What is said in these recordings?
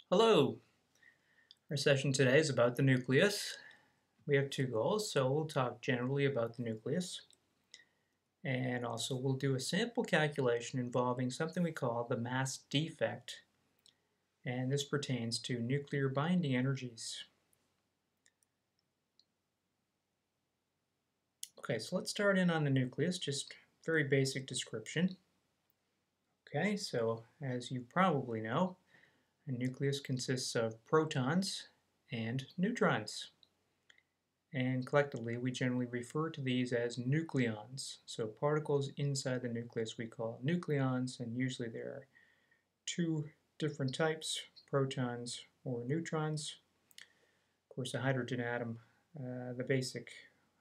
Hello! Our session today is about the nucleus. We have two goals, so we'll talk generally about the nucleus. And also we'll do a sample calculation involving something we call the mass defect. And this pertains to nuclear binding energies. Okay, so let's start in on the nucleus, just very basic description. Okay, so as you probably know, a nucleus consists of protons and neutrons. And collectively, we generally refer to these as nucleons. So particles inside the nucleus we call nucleons, and usually there are two different types, protons or neutrons. Of course, a hydrogen atom, the basic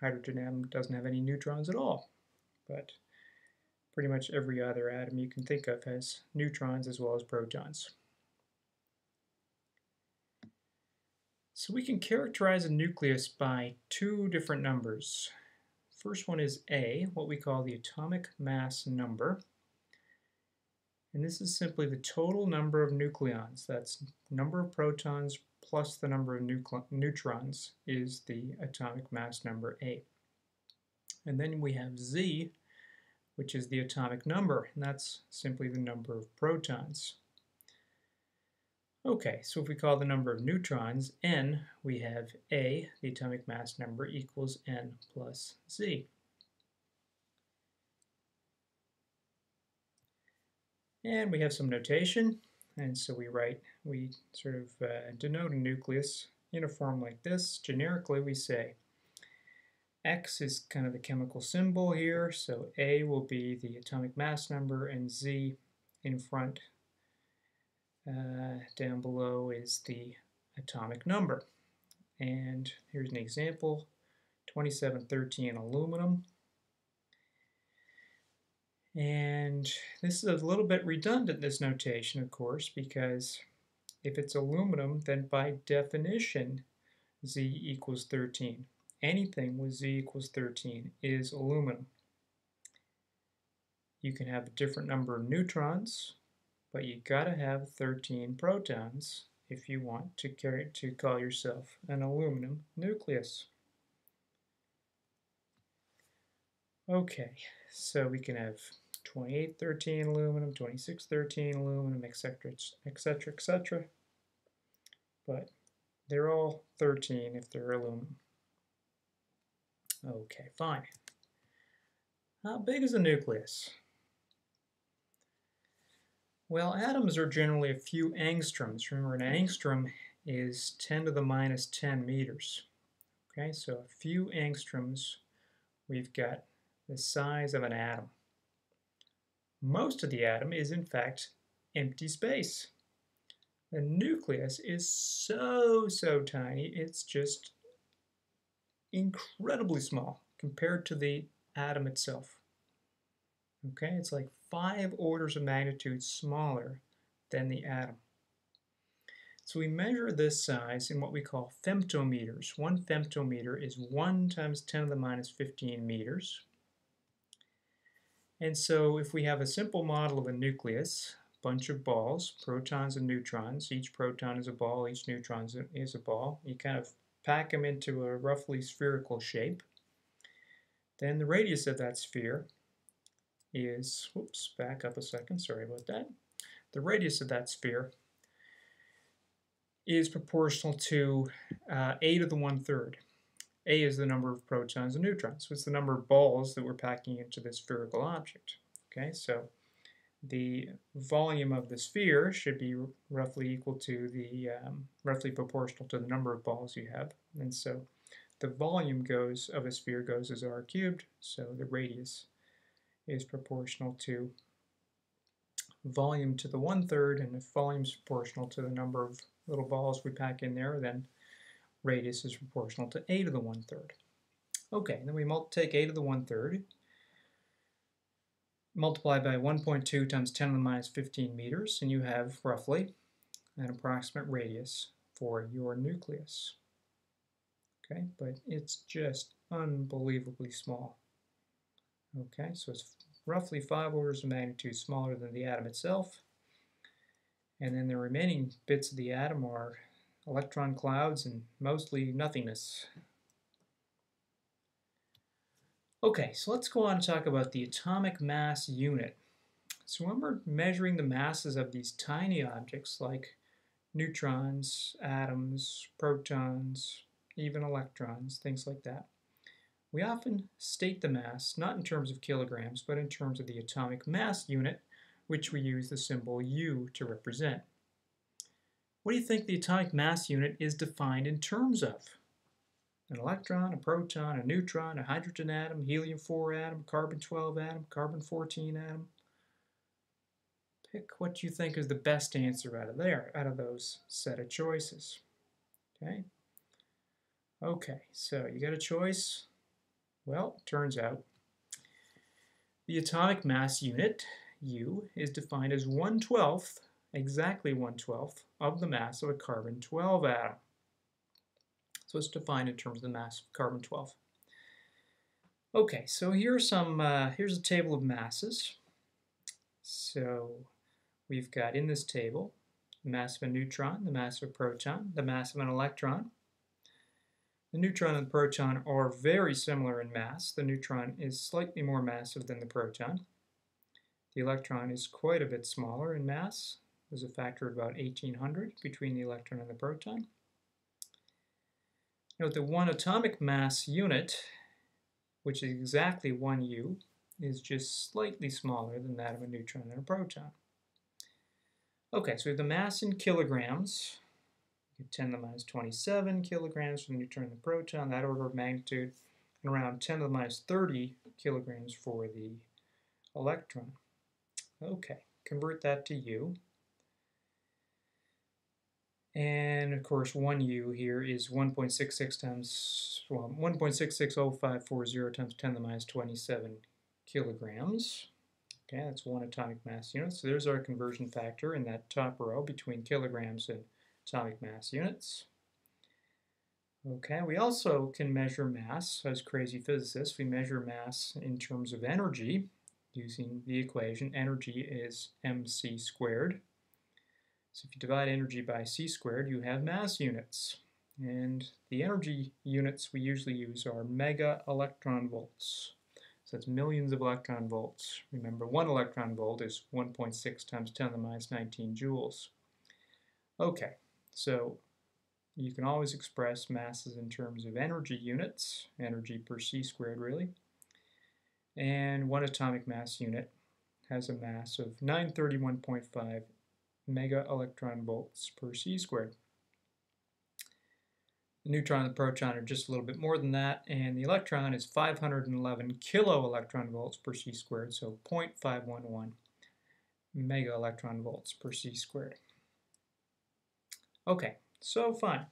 hydrogen atom doesn't have any neutrons at all, but pretty much every other atom you can think of has neutrons as well as protons. So we can characterize a nucleus by two different numbers. First one is A, what we call the atomic mass number. And this is simply the total number of nucleons. That's number of protons plus the number of neutrons is the atomic mass number A. And then we have Z, which is the atomic number, and that's simply the number of protons. Okay, so if we call the number of neutrons N, we have A, the atomic mass number, equals N plus Z. And we have some notation, and so we sort of denote a nucleus in a form like this. Generically, we say X is kind of the chemical symbol here, so A will be the atomic mass number, and Z in front down below is the atomic number. And here's an example, 2713 aluminum. And this is a little bit redundant, this notation, of course, because if it's aluminum, then by definition, Z equals 13. Anything with Z equals 13 is aluminum. You can have a different number of neutrons, but you gotta have 13 protons if you want to call yourself an aluminum nucleus. Okay, so we can have 2813 aluminum, 2613 aluminum, etc., etc., etc. But they're all 13 if they're aluminum. Okay, fine. How big is a nucleus? Well, atoms are generally a few angstroms. Remember, an angstrom is 10 to the minus 10 meters. Okay, so a few angstroms, we've got the size of an atom. Most of the atom is, in fact, empty space. The nucleus is so tiny, it's just incredibly small compared to the atom itself. Okay, it's like 5 orders of magnitude smaller than the atom. So we measure this size in what we call femtometers. 1 femtometer is 1 times 10 to the minus 15 meters. And so if we have a simple model of a nucleus, bunch of balls, protons and neutrons, each proton is a ball, each neutron is a ball, you kind of pack them into a roughly spherical shape. Then the radius of that sphere is, whoops, back up a second, sorry about that. The radius of that sphere is proportional to A to the 1/3. A is the number of protons and neutrons, so it's the number of balls that we're packing into this spherical object. Okay, so the volume of the sphere should be roughly equal to the, roughly proportional to the number of balls you have, and so the volume of a sphere goes as r cubed, so the radius is proportional to volume to the 1/3, and if volume is proportional to the number of little balls we pack in there, then radius is proportional to A to the 1/3. Okay, then we take A to the 1/3, multiply by 1.2 times 10 to the minus 15 meters, and you have roughly an approximate radius for your nucleus. Okay, but it's just unbelievably small. Okay, so it's roughly 5 orders of magnitude smaller than the atom itself. And then the remaining bits of the atom are electron clouds and mostly nothingness. Okay, so let's go on and talk about the atomic mass unit. So when we're measuring the masses of these tiny objects like neutrons, atoms, protons, even electrons, things like that, we often state the mass not in terms of kilograms, but in terms of the atomic mass unit, which we use the symbol U to represent. What do you think the atomic mass unit is defined in terms of? An electron, a proton, a neutron, a hydrogen atom, helium-4 atom, carbon-12 atom, carbon-14 atom? Pick what you think is the best answer out of those set of choices. Okay, so you got a choice? Well, turns out the atomic mass unit, U, is defined as 1/12, exactly 1/12, of the mass of a carbon-12 atom. So it's defined in terms of the mass of carbon-12. Okay, so here's a table of masses. So we've got in this table the mass of a neutron, the mass of a proton, the mass of an electron. The neutron and the proton are very similar in mass. The neutron is slightly more massive than the proton. The electron is quite a bit smaller in mass. There's a factor of about 1800 between the electron and the proton. Note that one atomic mass unit, which is exactly 1 U, is just slightly smaller than that of a neutron and a proton. Okay, so we have the mass in kilograms. 10 to the minus 27 kilograms for the neutron and the proton, that order of magnitude, and around 10 to the minus 30 kilograms for the electron. Okay, convert that to U. And of course, 1 U here is 1.66 times, well, 1.660540 times 10 to the minus 27 kilograms. Okay, that's one atomic mass unit. So there's our conversion factor in that top row between kilograms and atomic mass units. Okay, we also can measure mass. As crazy physicists, we measure mass in terms of energy using the equation. Energy is mc squared. So if you divide energy by c squared, you have mass units. And the energy units we usually use are mega electron volts. So that's millions of electron volts. Remember, 1 electron volt is 1.6 times 10 to the minus 19 joules. Okay, so you can always express masses in terms of energy units, energy per c squared really. And one atomic mass unit has a mass of 931.5 mega electron volts per c squared. The neutron and the proton are just a little bit more than that, and the electron is 511 kilo electron volts per c squared, so 0.511 mega electron volts per c squared. Okay, so fine.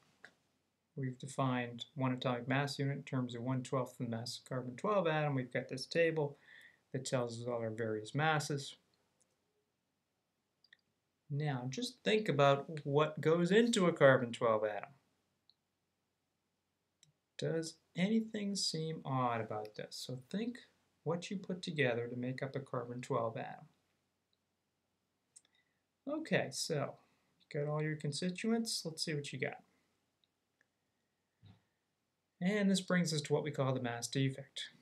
We've defined one atomic mass unit in terms of 1/12 of the mass of carbon-12 atom. We've got this table that tells us all our various masses. Now, just think about what goes into a carbon-12 atom. Does anything seem odd about this? So think what you put together to make up a carbon-12 atom. Okay, so got all your constituents. Let's see what you got. And this brings us to what we call the mass defect.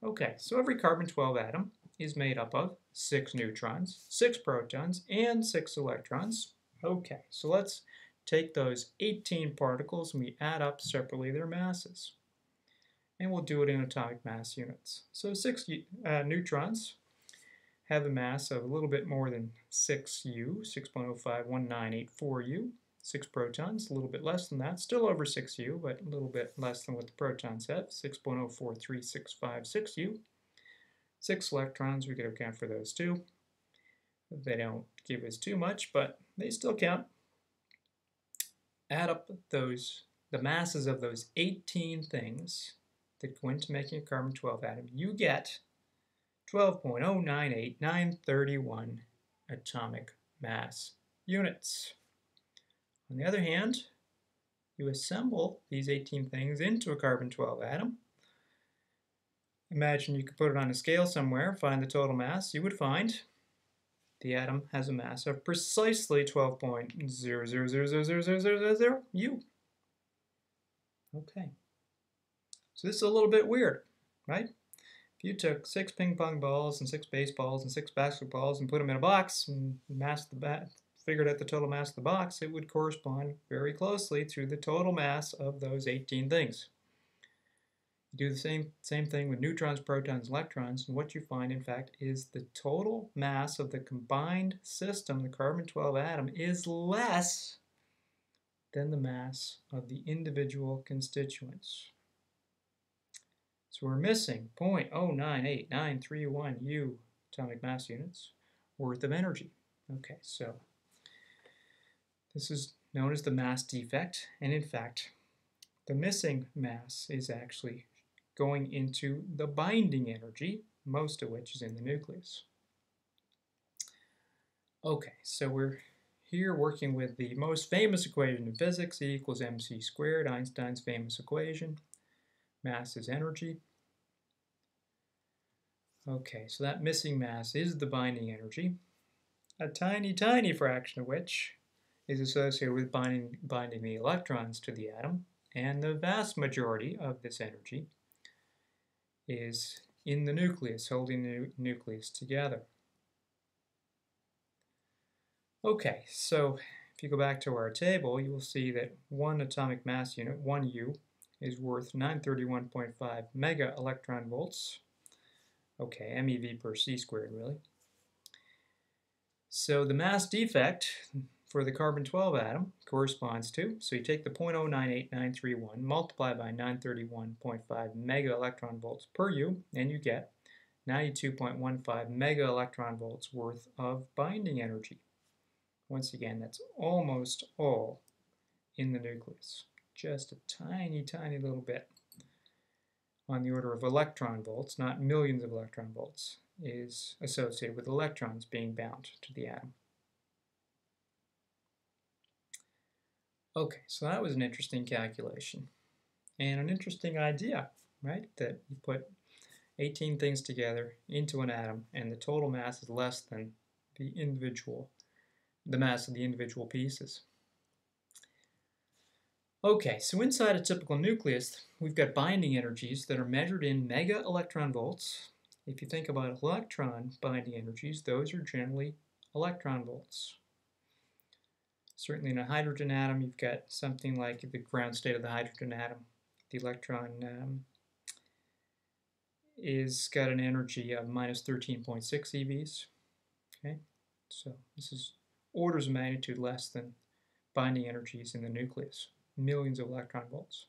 Okay, so every carbon-12 atom is made up of 6 neutrons, 6 protons, and 6 electrons. Okay, so let's take those 18 particles and we add up separately their masses. And we'll do it in atomic mass units. So 6 neutrons have a mass of a little bit more than 6U, 6.051984U. 6 protons, a little bit less than that, still over 6U, but a little bit less than what the protons have, 6.043656U. 6 electrons, we could account for those too. They don't give us too much, but they still count. Add up the masses of those 18 things that go into making a carbon-12 atom, you get 12.098931 atomic mass units. On the other hand, you assemble these 18 things into a carbon-12 atom. Imagine you could put it on a scale somewhere, find the total mass. You would find the atom has a mass of precisely 12.00000000 U. Okay. So this is a little bit weird, right? If you took 6 ping pong balls and 6 baseballs and 6 basketballs and put them in a box and figured out the total mass of the box, it would correspond very closely to the total mass of those 18 things. You do the same thing with neutrons, protons, electrons, and what you find, in fact, is the total mass of the combined system, the carbon-12 atom, is less than the mass of the individual constituents. So we're missing 0.098931 U atomic mass units worth of energy. Okay, so this is known as the mass defect, and in fact, the missing mass is actually going into the binding energy, most of which is in the nucleus. Okay, so we're here working with the most famous equation in physics, E equals mc squared, Einstein's famous equation. Mass is energy. Okay, so that missing mass is the binding energy, a tiny, tiny fraction of which is associated with binding the electrons to the atom, and the vast majority of this energy is in the nucleus, holding the nucleus together. Okay, so if you go back to our table, you will see that one atomic mass unit, 1 U, is worth 931.5 mega electron volts. Okay, MeV per c squared, really. So the mass defect for the carbon-12 atom corresponds to, so you take the 0.098931, multiply by 931.5 mega electron volts per U, and you get 92.15 mega electron volts worth of binding energy. Once again, that's almost all in the nucleus. Just a tiny, tiny little bit on the order of electron volts, not millions of electron volts, is associated with electrons being bound to the atom. Okay, so that was an interesting calculation and an interesting idea, right? That you put 18 things together into an atom and the total mass is less than the mass of the individual pieces. Okay, so inside a typical nucleus, we've got binding energies that are measured in mega electron volts. If you think about electron binding energies, those are generally electron volts. Certainly in a hydrogen atom, you've got something like the ground state of the hydrogen atom. The electron is got an energy of minus 13.6 eVs. Okay, so this is orders of magnitude less than binding energies in the nucleus, millions of electron volts.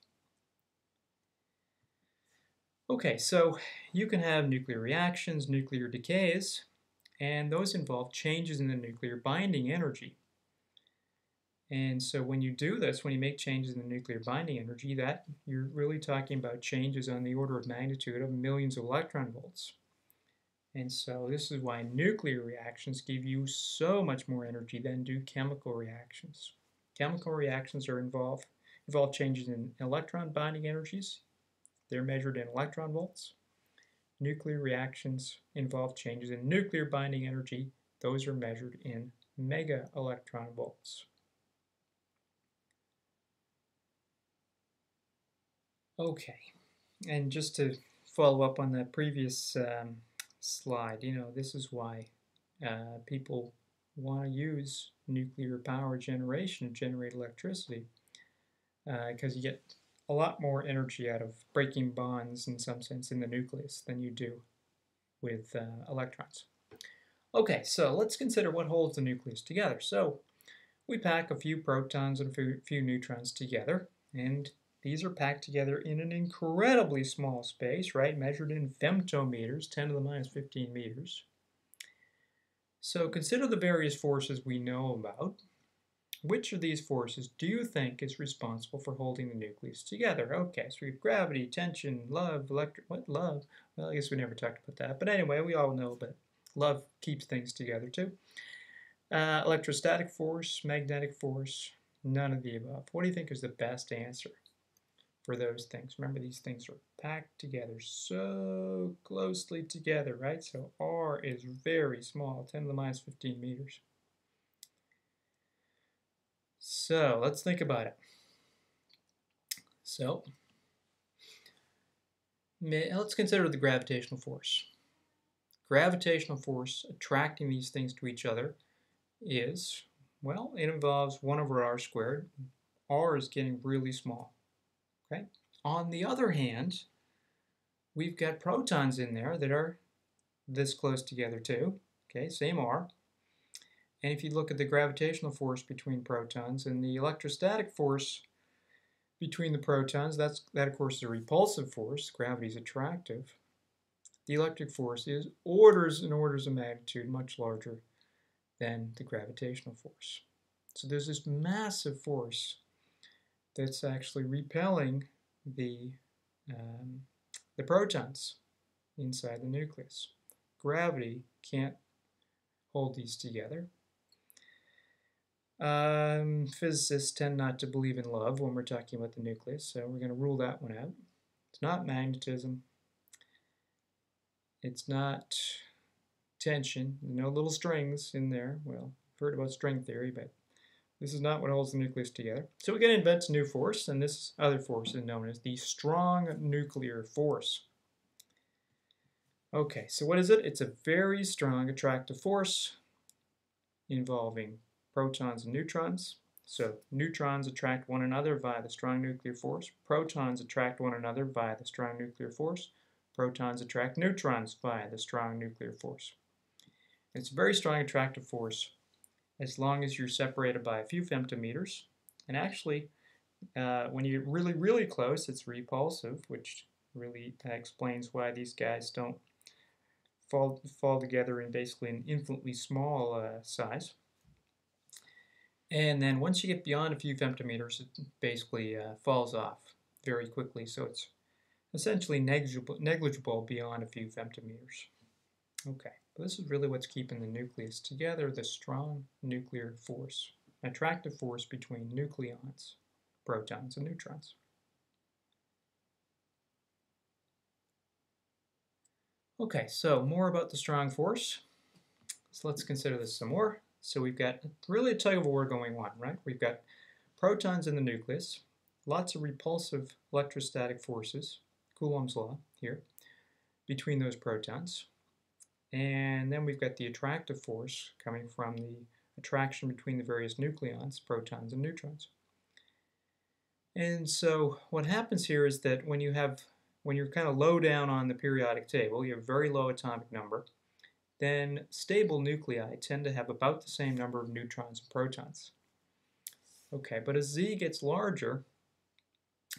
Okay, so you can have nuclear reactions, nuclear decays, and those involve changes in the nuclear binding energy. And so when you do this, when you make changes in the nuclear binding energy, that you're really talking about changes on the order of magnitude of millions of electron volts. And so this is why nuclear reactions give you so much more energy than do chemical reactions. Chemical reactions involve changes in electron binding energies. They're measured in electron volts. Nuclear reactions involve changes in nuclear binding energy. Those are measured in mega electron volts. Okay, and just to follow up on the previous slide, this is why people want to use nuclear power generation to generate electricity, because you get a lot more energy out of breaking bonds, in some sense, in the nucleus than you do with electrons. Okay, so let's consider what holds the nucleus together. So we pack a few protons and a few neutrons together, and these are packed together in an incredibly small space, right? Measured in femtometers, 10 to the minus 15 meters. So consider the various forces we know about. Which of these forces do you think is responsible for holding the nucleus together? Okay, so we have gravity, tension, love, love? Well, I guess we never talked about that. But anyway, we all know that love keeps things together too. Electrostatic force, magnetic force, none of the above. What do you think is the best answer for those things. Remember, these things are packed together so closely together, right? So R is very small, 10 to the minus 15 meters. So let's think about it. So let's consider the gravitational force. Gravitational force attracting these things to each other is, well, it involves 1 over r squared. R is getting really small. Okay. On the other hand, we've got protons in there that are this close together too. Okay, same R. And if you look at the gravitational force between protons and the electrostatic force between the protons, that of course is a repulsive force. Gravity is attractive. The electric force is orders and orders of magnitude much larger than the gravitational force. So there's this massive force that's actually repelling the protons inside the nucleus. Gravity can't hold these together. Physicists tend not to believe in love when we're talking about the nucleus, so we're going to rule that one out. It's not magnetism. It's not tension. No little strings in there. Well, I've heard about string theory, but this is not what holds the nucleus together. So we're going to invent a new force, and this other force is known as the strong nuclear force. Okay, so what is it? It's a very strong attractive force involving protons and neutrons. So neutrons attract one another via the strong nuclear force. Protons attract one another via the strong nuclear force. Protons attract neutrons via the strong nuclear force. It's a very strong attractive force as long as you're separated by a few femtometers. And actually, when you get really, really close, it's repulsive, which really explains why these guys don't fall together in basically an infinitely small size. And then once you get beyond a few femtometers, it basically falls off very quickly. So it's essentially negligible beyond a few femtometers. Okay, but this is really what's keeping the nucleus together, the strong nuclear force, attractive force between nucleons, protons, and neutrons. Okay, so more about the strong force. So let's consider this some more. So we've got really a tug of war going on, right? We've got protons in the nucleus, lots of repulsive electrostatic forces, Coulomb's law here, between those protons. And then we've got the attractive force coming from the attraction between the various nucleons, protons and neutrons. And so what happens here is that when you're kind of low down on the periodic table, you have a very low atomic number, then stable nuclei tend to have about the same number of neutrons and protons. Okay, but as Z gets larger,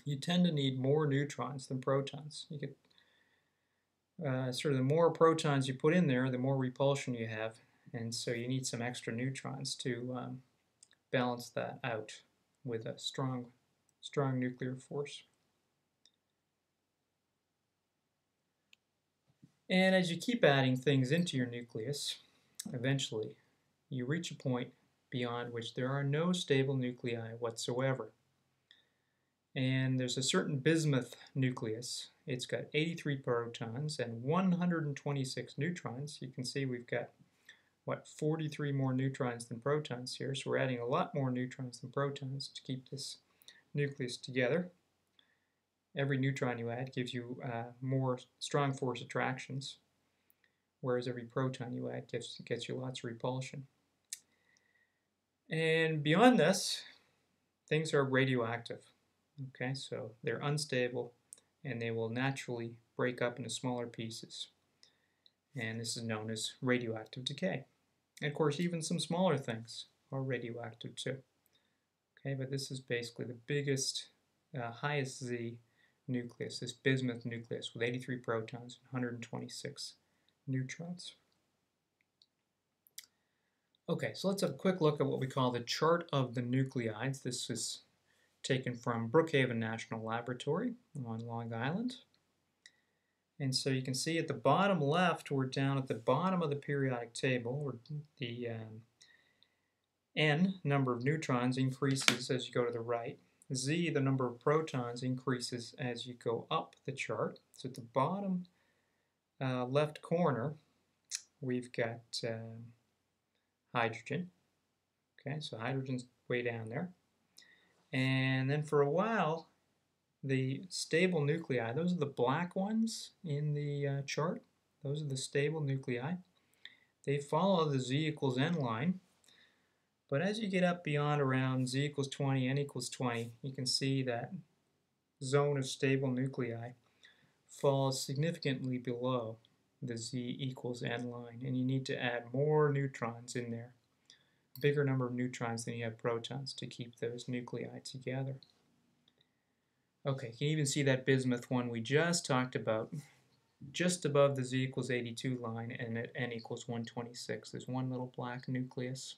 you tend to need more neutrons than protons. You get sort of the more protons you put in there, the more repulsion you have, and so you need some extra neutrons to balance that out with a strong nuclear force. And as you keep adding things into your nucleus, eventually you reach a point beyond which there are no stable nuclei whatsoever. And there's a certain bismuth nucleus. It's got 83 protons and 126 neutrons. You can see we've got, 43 more neutrons than protons here. So we're adding a lot more neutrons than protons to keep this nucleus together. Every neutron you add gives you more strong force attractions, whereas every proton you add gets you lots of repulsion. And beyond this, things are radioactive. Okay, so they're unstable and they will naturally break up into smaller pieces. And this is known as radioactive decay. And of course, even some smaller things are radioactive too. Okay, but this is basically the biggest, highest Z nucleus, this bismuth nucleus with 83 protons and 126 neutrons. Okay, so let's have a quick look at what we call the chart of the nucleotides. This is taken from Brookhaven National Laboratory on Long Island. And so you can see at the bottom left, we're down at the bottom of the periodic table, where the N number of neutrons increases as you go to the right. Z, the number of protons, increases as you go up the chart. So at the bottom left corner, we've got hydrogen. Okay, so hydrogen's way down there. And then for a while, the stable nuclei, those are the black ones in the chart. Those are the stable nuclei. They follow the Z equals N line. But as you get up beyond around Z equals 20, N equals 20, you can see that zone of stable nuclei falls significantly below the Z equals N line, and you need to add more neutrons in there, a bigger number of neutrons than you have protons to keep those nuclei together. Okay, you can even see that bismuth one we just talked about, just above the Z equals 82 line, and at N equals 126. There's one little black nucleus,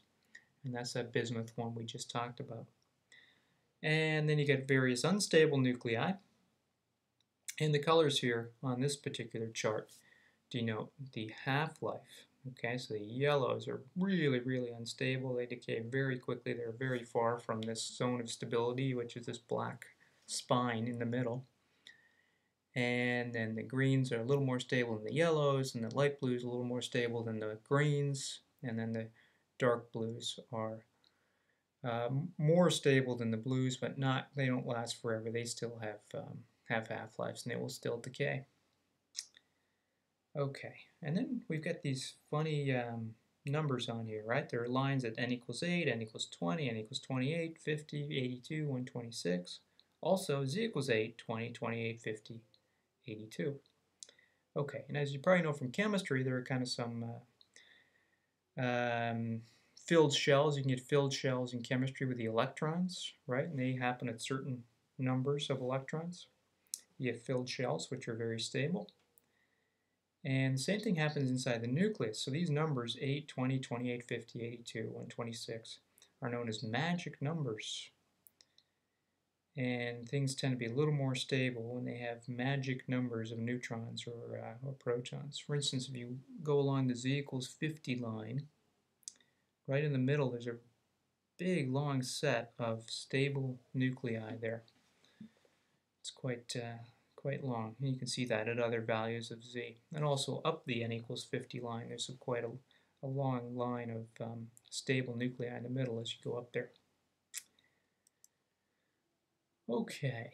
and that's that bismuth one we just talked about. And then you get various unstable nuclei, and the colors here on this particular chart denote the half-life. Okay, so the yellows are really, really unstable. They decay very quickly. They're very far from this zone of stability, which is this black spine in the middle. And then the greens are a little more stable than the yellows, and the light blues a little more stable than the greens, and then the dark blues are more stable than the blues, but they don't last forever. They still have half-lives, and they will still decay. Okay, and then we've got these funny numbers on here, right? There are lines at N equals 8, N equals 20, N equals 28, 50, 82, 126. Also, Z equals 8, 20, 28, 50, 82. Okay, and as you probably know from chemistry, there are kind of some filled shells. You can get filled shells in chemistry with the electrons, right? And they happen at certain numbers of electrons. You get filled shells, which are very stable. And the same thing happens inside the nucleus. So these numbers, 8, 20, 28, 50, 82, 126, are known as magic numbers. And things tend to be a little more stable when they have magic numbers of neutrons or protons. For instance, if you go along the Z equals 50 line, right in the middle there's a big long set of stable nuclei there. It's quite long. And you can see that at other values of Z. And also up the N equals 50 line, there's quite a long line of stable nuclei in the middle as you go up there. Okay.